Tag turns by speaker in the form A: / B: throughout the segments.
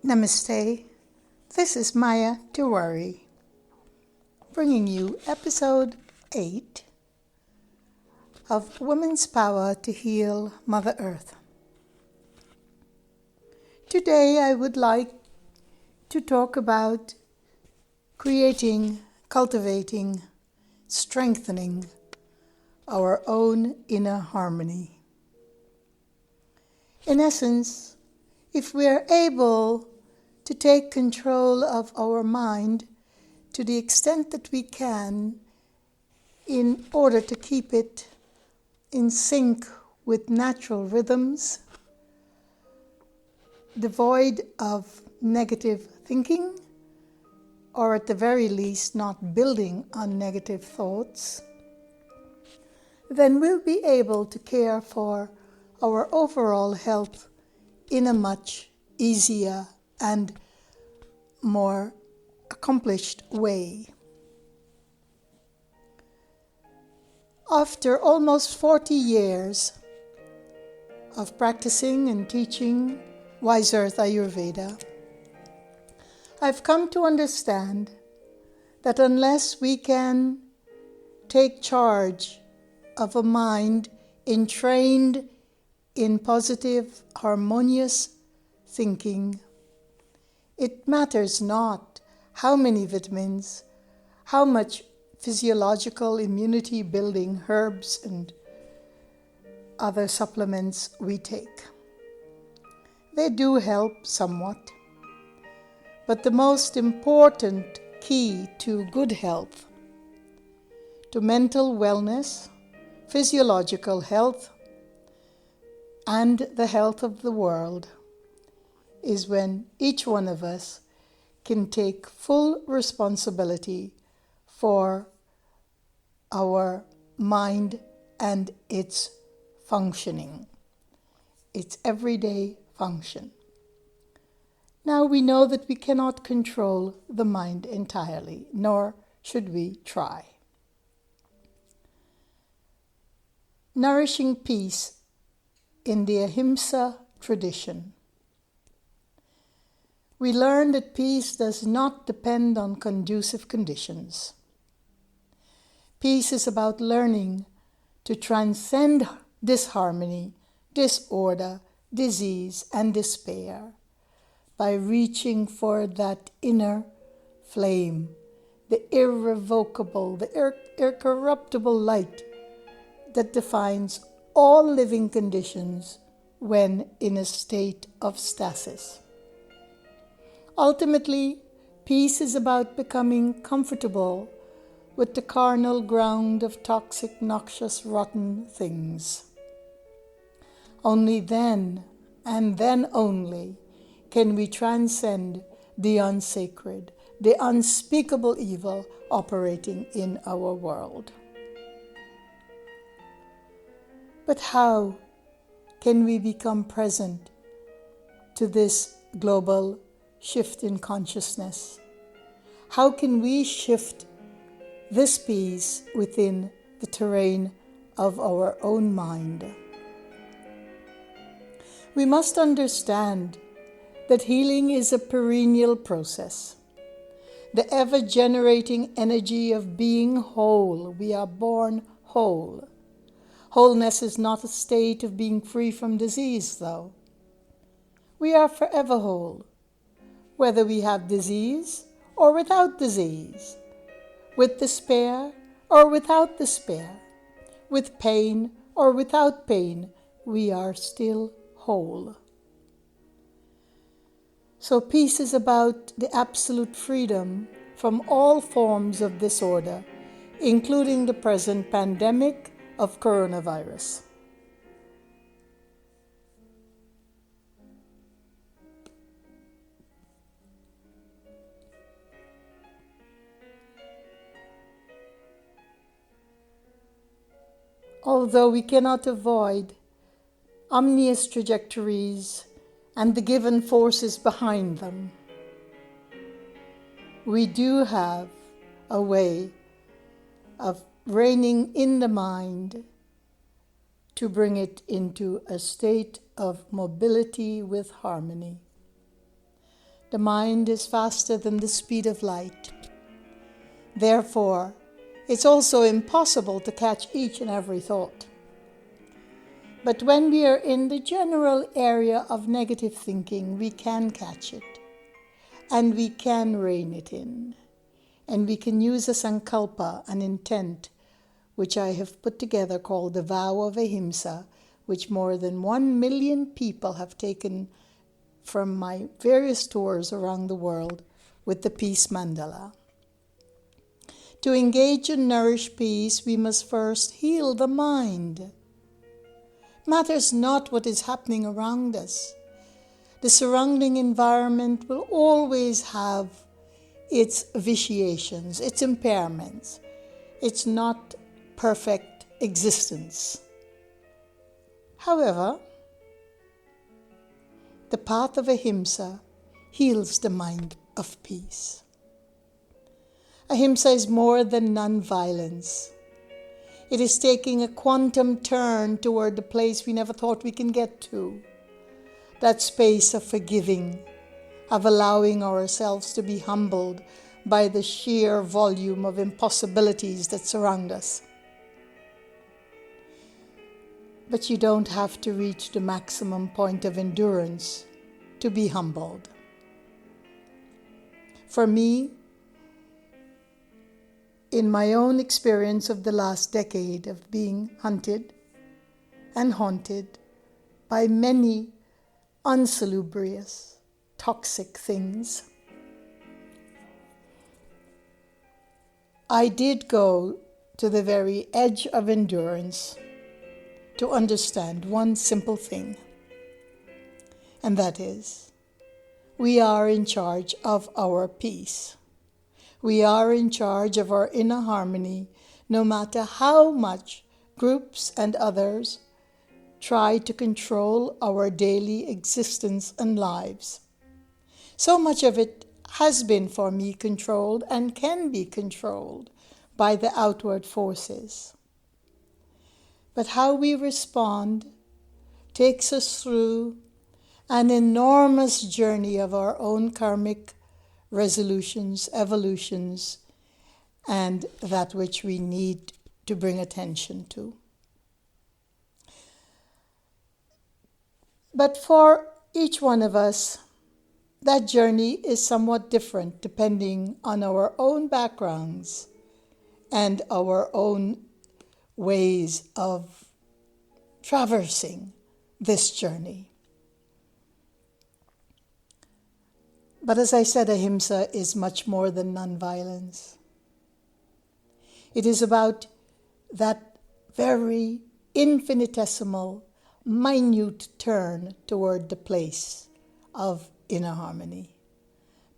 A: Namaste, this is Maya Tiwari, bringing you episode 8 of Women's Power to Heal Mother Earth. Today I would like to talk about creating, cultivating, strengthening our own inner harmony. In essence, if we are able to take control of our mind to the extent that we can in order to keep it in sync with natural rhythms, devoid of negative thinking, or at the very least not building on negative thoughts, then we'll be able to care for our overall health in a much easier and more accomplished way. After almost 40 years of practicing and teaching Wise Earth Ayurveda, I've come to understand that unless we can take charge of a mind entrained in positive, harmonious thinking, it matters not how many vitamins, how much physiological immunity building herbs and other supplements we take. They do help somewhat, but the most important key to good health, to mental wellness, physiological health, and the health of the world, is when each one of us can take full responsibility for our mind and its functioning, its everyday function. Now we know that we cannot control the mind entirely, nor should we try. Nourishing peace in the Ahimsa tradition. We learn that peace does not depend on conducive conditions. Peace is about learning to transcend disharmony, disorder, disease, and despair by reaching for that inner flame, the irrevocable, the incorruptible light that defines all living conditions when in a state of stasis. Ultimately, peace is about becoming comfortable with the carnal ground of toxic, noxious, rotten things. Only then, and then only, can we transcend the unsacred, the unspeakable evil operating in our world. But how can we become present to this global shift in consciousness? How can we shift this peace within the terrain of our own mind? We must understand that healing is a perennial process, the ever-generating energy of being whole. We are born whole. Wholeness is not a state of being free from disease, though. We are forever whole, whether we have disease or without disease, with despair or without despair, with pain or without pain, we are still whole. So peace is about the absolute freedom from all forms of disorder, including the present pandemic of coronavirus. Although we cannot avoid omnious trajectories and the given forces behind them, we do have a way of reining in the mind to bring it into a state of mobility with harmony. The mind is faster than the speed of light. Therefore, it's also impossible to catch each and every thought. But when we are in the general area of negative thinking, we can catch it, and we can rein it in, and we can use a sankalpa, an intent, which I have put together called the vow of Ahimsa, which more than 1 million people have taken from my various tours around the world with the Peace Mandala. To engage in nourish peace, we must first heal the mind. Matters not what is happening around us. The surrounding environment will always have its vitiations, its impairments. It's not perfect existence. However, the path of Ahimsa heals the mind of peace. Ahimsa is more than non-violence. It is taking a quantum turn toward the place we never thought we can get to. That space of forgiving, of allowing ourselves to be humbled by the sheer volume of impossibilities that surround us. But you don't have to reach the maximum point of endurance to be humbled. For me, in my own experience of the last decade of being hunted and haunted by many unsalubrious, toxic things, I did go to the very edge of endurance to understand one simple thing, and that is, we are in charge of our peace. We are in charge of our inner harmony, no matter how much groups and others try to control our daily existence and lives. So much of it has been for me controlled and can be controlled by the outward forces. But how we respond takes us through an enormous journey of our own karmic resolutions, evolutions, and that which we need to bring attention to. But for each one of us, that journey is somewhat different depending on our own backgrounds and our own ways of traversing this journey. But as I said, Ahimsa is much more than nonviolence. It is about that very infinitesimal, minute turn toward the place of inner harmony,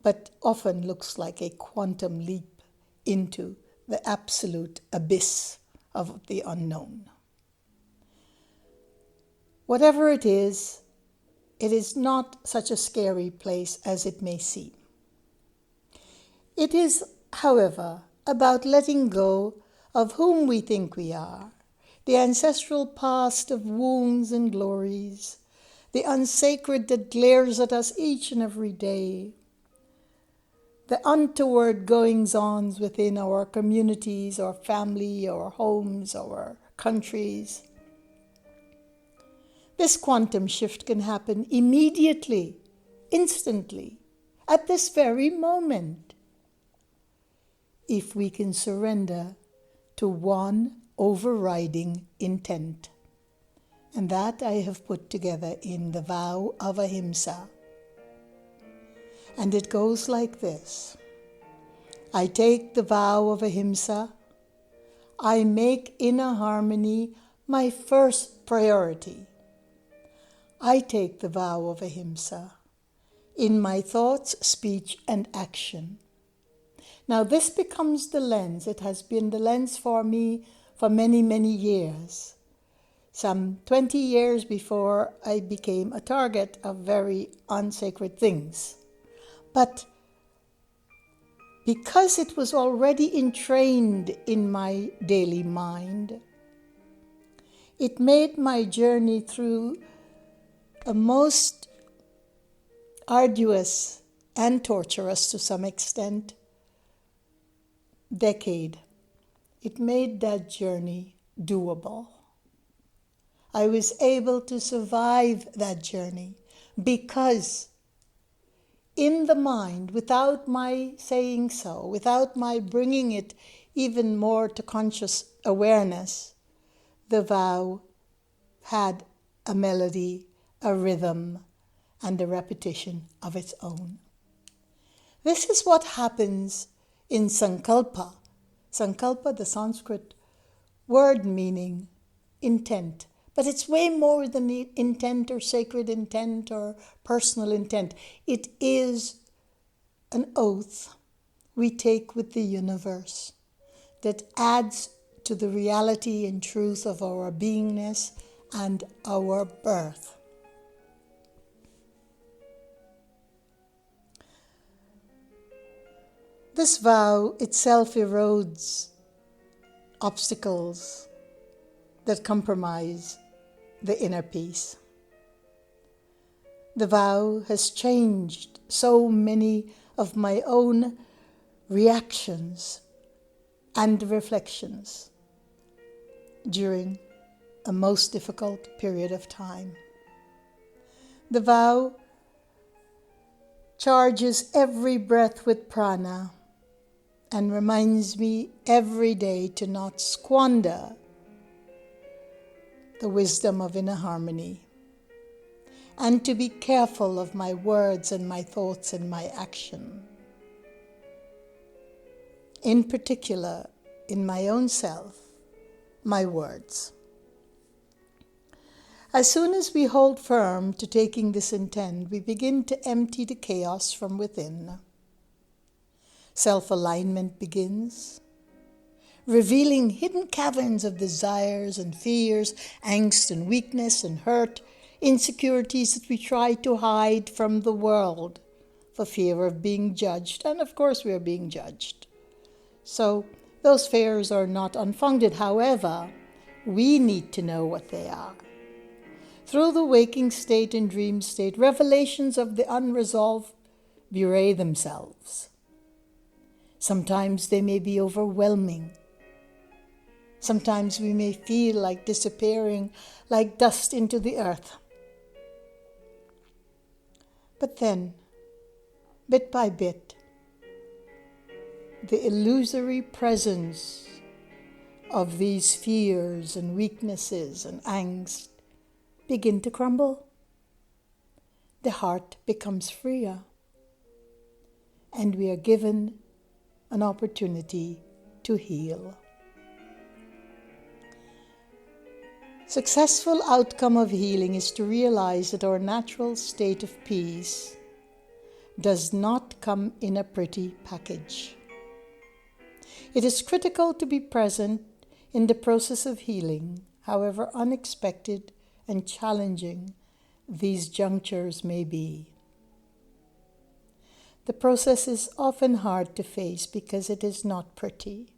A: but often looks like a quantum leap into the absolute abyss of the unknown. Whatever it is not such a scary place as it may seem. It is, however, about letting go of whom we think we are, the ancestral past of wounds and glories, the unsacred that glares at us each and every day, the untoward goings-ons within our communities, our family, our homes, our countries. This quantum shift can happen immediately, instantly, at this very moment, if we can surrender to one overriding intent. And that I have put together in the vow of Ahimsa. And it goes like this. I take the vow of Ahimsa. I make inner harmony my first priority. I take the vow of Ahimsa in my thoughts, speech, and action. Now this becomes the lens. It has been the lens for me for many, many years. Some 20 years before I became a target of very unsacred things. But because it was already entrained in my daily mind, it made my journey through a most arduous and torturous to some extent decade, it made that journey doable. I was able to survive that journey because in the mind, without my saying so, without my bringing it even more to conscious awareness, the vow had a melody, a rhythm, and a repetition of its own. This is what happens in sankalpa. Sankalpa, the Sanskrit word meaning intent. But it's way more than intent or sacred intent or personal intent. It is an oath we take with the universe that adds to the reality and truth of our beingness and our birth. This vow itself erodes obstacles that compromise the inner peace. The vow has changed so many of my own reactions and reflections during a most difficult period of time. The vow charges every breath with prana and reminds me every day to not squander the wisdom of inner harmony, and to be careful of my words and my thoughts and my action. In particular, in my own self, my words. As soon as we hold firm to taking this intent, we begin to empty the chaos from within. Self-alignment begins, revealing hidden caverns of desires and fears, angst and weakness and hurt, insecurities that we try to hide from the world for fear of being judged. And of course we are being judged. So those fears are not unfounded. However, we need to know what they are. Through the waking state and dream state, revelations of the unresolved bewray themselves. Sometimes they may be overwhelming. Sometimes we may feel like disappearing, like dust into the earth. But then, bit by bit, the illusory presence of these fears and weaknesses and angst begin to crumble. The heart becomes freer, and we are given an opportunity to heal. Successful outcome of healing is to realize that our natural state of peace does not come in a pretty package. It is critical to be present in the process of healing, however unexpected and challenging these junctures may be. The process is often hard to face because it is not pretty.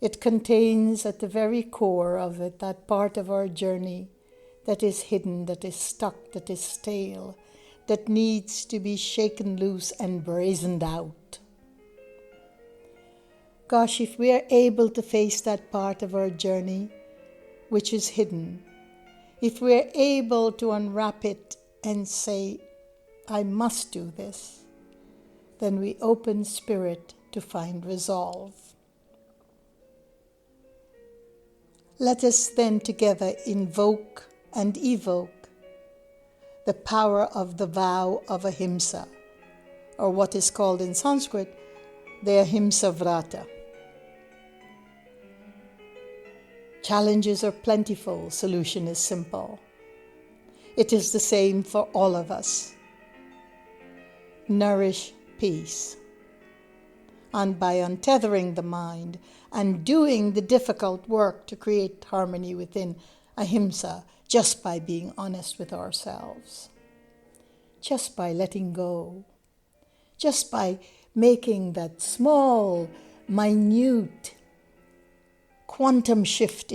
A: It contains at the very core of it that part of our journey that is hidden, that is stuck, that is stale, that needs to be shaken loose and brazened out. Gosh, if we are able to face that part of our journey which is hidden, if we are able to unwrap it and say, I must do this, then we open spirit to find resolve. Let us then together invoke and evoke the power of the vow of Ahimsa, or what is called in Sanskrit, the Ahimsa Vrata. Challenges are plentiful, solution is simple. It is the same for all of us. Nourish peace. And by untethering the mind and doing the difficult work to create harmony within Ahimsa, just by being honest with ourselves, just by letting go, just by making that small, minute quantum shift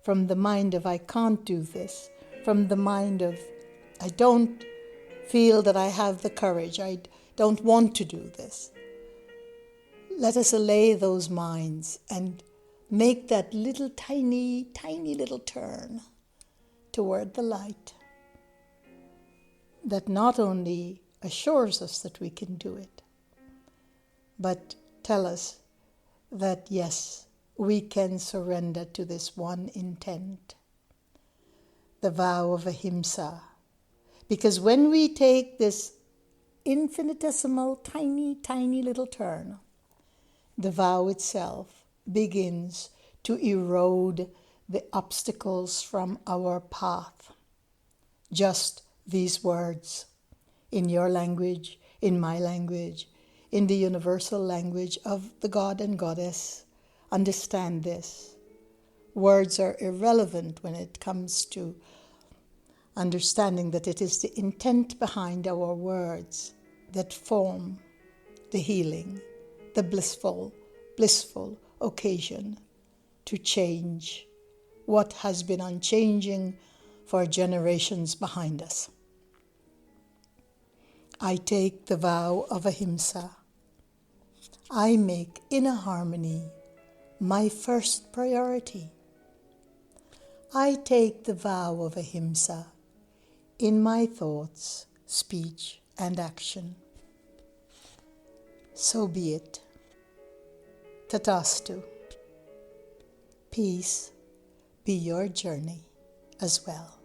A: from the mind of I can't do this, from the mind of I don't feel that I have the courage. I don't want to do this. Let us allay those minds and make that little tiny, tiny little turn toward the light that not only assures us that we can do it, but tell us that yes, we can surrender to this one intent, the vow of Ahimsa. Because when we take this infinitesimal, tiny, tiny little turn, the vow itself begins to erode the obstacles from our path. Just these words, in your language, in my language, in the universal language of the God and Goddess. Understand this. Words are irrelevant when it comes to understanding that it is the intent behind our words that form the healing, the blissful occasion to change what has been unchanging for generations behind us. I take the vow of Ahimsa. I make inner harmony my first priority. I take the vow of Ahimsa in my thoughts, speech, and action. So be it. Tatastu. Peace be your journey as well.